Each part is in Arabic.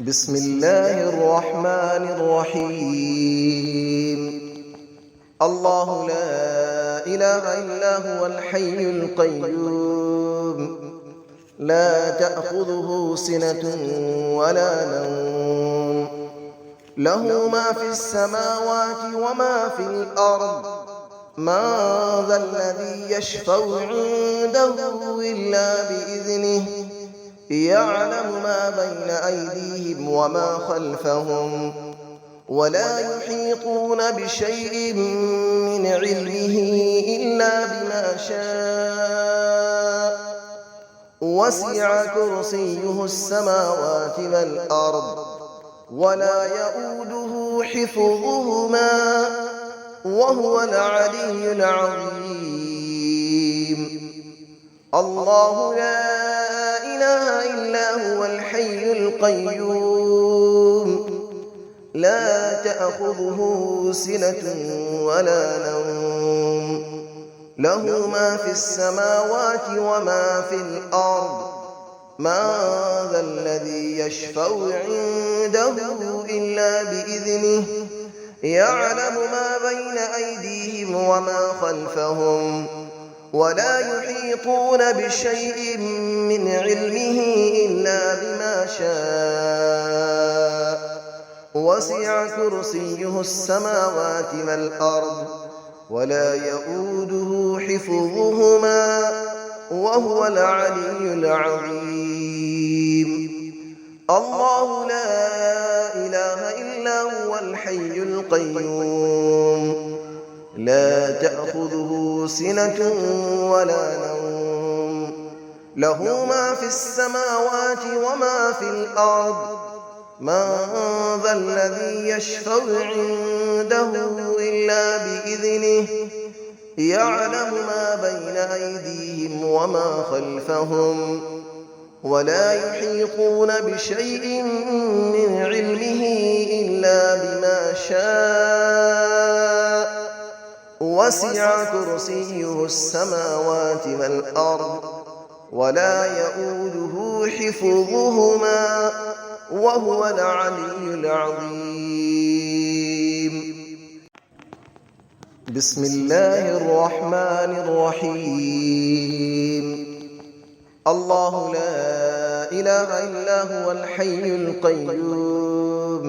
بسم الله الرحمن الرحيم. الله لا إله إلا هو الحي القيوم، لا تأخذه سنة ولا نوم، له ما في السماوات وما في الأرض. من ذا الذي يشفع عنده إلا بإذنه، يعلم ما بين أيديهم وما خلفهم، ولا يحيطون بشيء من علمه إلا بما شاء. وسع كرسيه السماوات والأرض، ولا يؤوده حفظهما، وهو العلي العظيم. الله لا إله إلا هو الحي القيوم، لا تأخذه سنة ولا نوم، له ما في السماوات وما في الأرض. من ذا الذي يشفع عنده إلا بإذنه، يعلم ما بين أيديهم وما خلفهم، ولا يحيطون بشيء من علمه إلا بما شاء. وسع كرسيه السماوات والأرض، ولا يؤوده حفظهما، وهو العلي العظيم. الله لا إله إلا هو الحي القيوم، لا تأخذه سنة ولا نوم، له ما في السماوات وما في الأرض. من ذا الذي يشفع عنده إلا بإذنه، يعلم ما بين أيديهم وما خلفهم، ولا يحيطون بشيء من علمه إلا بما شاء. وسع كرسيه السماوات والأرض، ولا يؤوده حفظهما، وهو العلي العظيم. بسم الله الرحمن الرحيم. الله لا إله إلا هو الحي القيوم،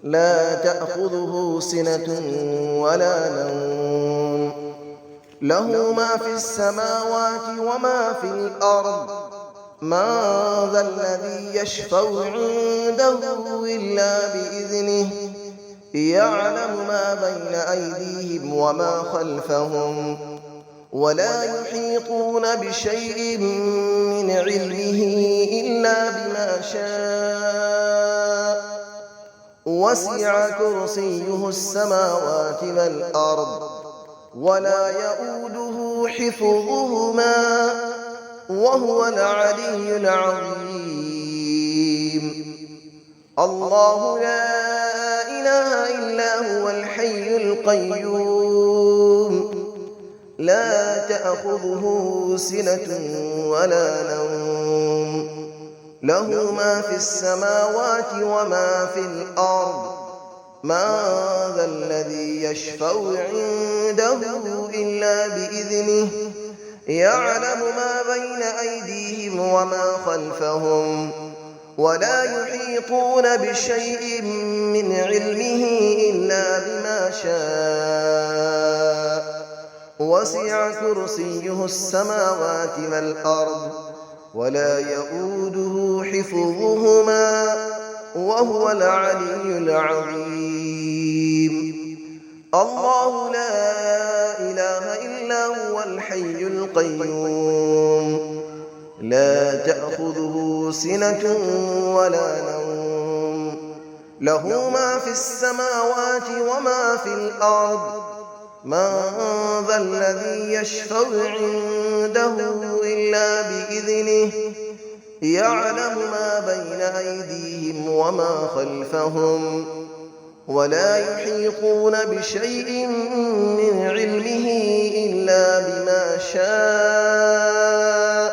لا تأخذه سنة ولا نوم، له ما في السماوات وما في الأرض. من ذا الذي يشفع عنده إلا بإذنه، يعلم ما بين أيديهم وما خلفهم، ولا يحيطون بشيء من علمه إلا بما شاء. وسع كرسيه السماوات والأرض، ولا يؤوده حفظهما، وهو العلي العظيم. الله لا إله إلا هو الحي القيوم، لا تأخذه سنة ولا نوم، له ما في السماوات وما في الأرض. من ذا الذي يشفع عنده إلا بإذنه، يعلم ما بين أيديهم وما خلفهم، ولا يحيطون بشيء من علمه إلا بما شاء. وسع كرسيه السماوات والأرض، ولا يؤوده حفظهما، وهو العلي العظيم. الله لا إله إلا هو الحي القيوم، لا تأخذه سنة ولا نوم، له ما في السماوات وما في الأرض. من ذا الذي يشفع عنده إلا بإذنه، يعلم ما بين أيديهم وما خلفهم، ولا يحيطون بشيء من علمه إلا بما شاء.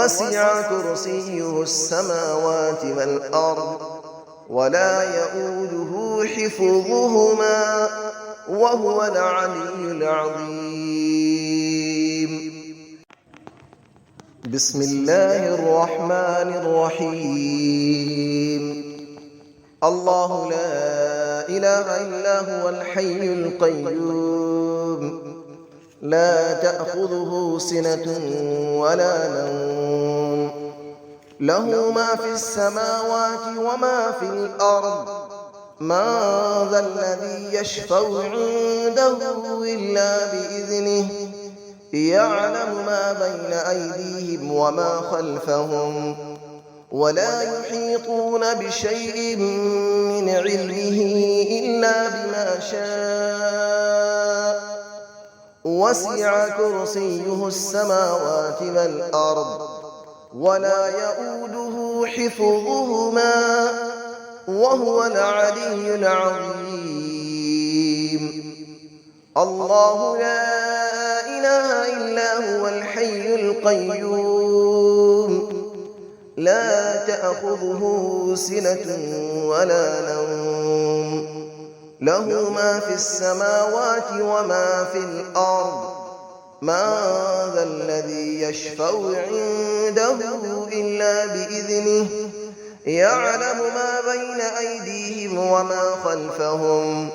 وسع كرسيه السماوات والأرض ولا يؤوده حفظهما وهو العلي العظيم. بسم الله الرحمن الرحيم. الله لا إله إلا هو الحي القيوم لا تأخذه سنة ولا نوم له ما في السماوات وما في الأرض من ذا الذي يشفع عنده إلا بإذنه يعلم ما بين أيديهم وما خلفهم ولا يحيطون بشيء من علمه إلا بما شاء وسع كرسيه السماوات والأرض ولا يؤوده حفظهما وهو العلي العظيم. الله لا إله إلا هو الحي القيوم لا تأخذه سنة ولا نوم له ما في السماوات وما في الأرض من ذا الذي يشفع عنده إلا بإذنه يعلم ما بين أيديهم وما خلفهم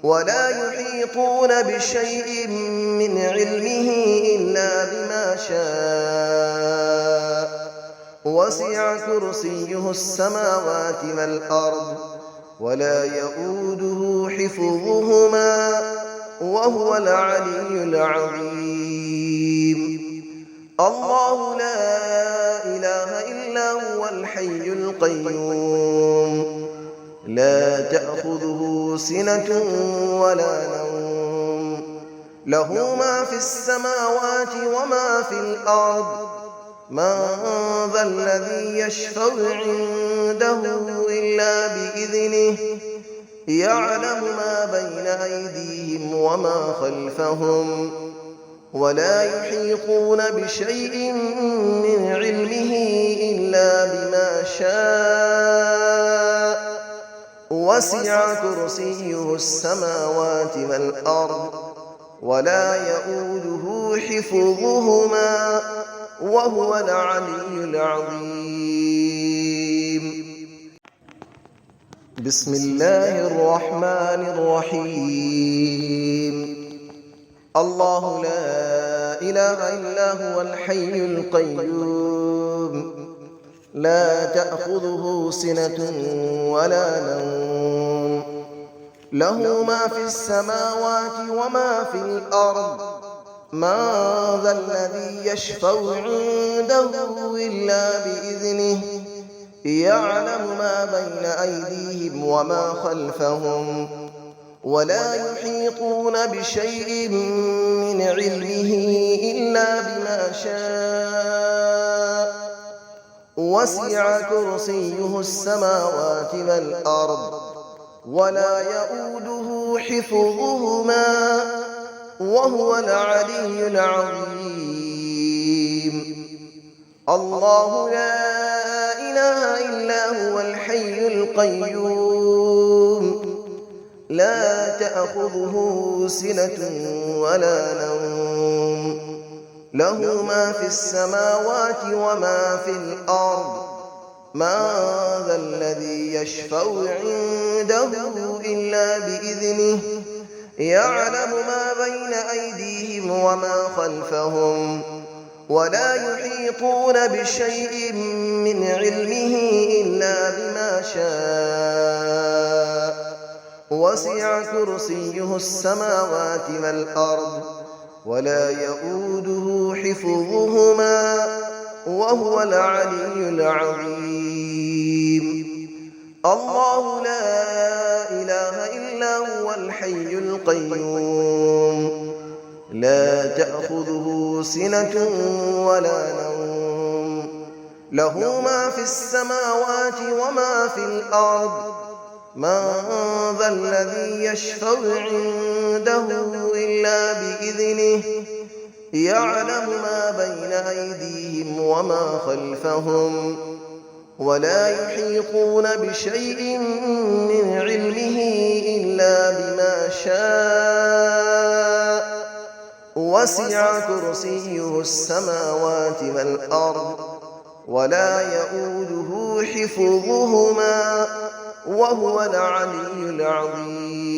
ولا يحيطون بشيء من علمه إلا بما شاء وسع كرسيه السماوات والأرض ولا يؤوده حفظهما وهو العلي العظيم. الله لا إله إلا هو الحي القيوم لا تأخذه سنة ولا نوم له ما في السماوات وما في الأرض من ذا الذي يشفع عنده إلا بإذنه يعلم ما بين أيديهم وما خلفهم ولا يحيطون بشيء من علمه إلا بما شاء وسع كرسيه السماوات والأرض ولا يؤوده حفظهما وهو العلي العظيم. بسم الله الرحمن الرحيم. الله لا إله إلا هو الحي القيوم لا تأخذه سنة ولا نوم له ما في السماوات وما في الأرض من ذا الذي يشفع عنده إلا بإذنه يعلم ما بين أيديهم وما خلفهم ولا يحيطون بشيء من علمه إلا بما شاء وسع كرسيه السماوات والأرض ولا يؤوده حفظهما وهو العلي العظيم. الله لا إله إلا هو الحي القيوم لا تأخذه سنة ولا نوم له ما في السماوات وما في الأرض من ذا الذي يشفع عنده إلا بإذنه يعلم ما بين أيديهم وما خلفهم ولا يحيطون بشيء من علمه إلا بما شاء وسع كرسيه السماوات والأرض ولا يؤوده حفظهما وهو العلي العظيم. الله لا إله إلا هو الحي القيوم لا تأخذه سنة ولا نوم له ما في السماوات وما في الأرض من ذا الذي يشفع عنده إلا بإذنه يعلم ما بين أيديهم وما خلفهم ولا يحيطون بشيء من علمه إلا بما شاء وسع كرسيه السماوات والأرض ولا يئوده حفظهما وهو العلي العظيم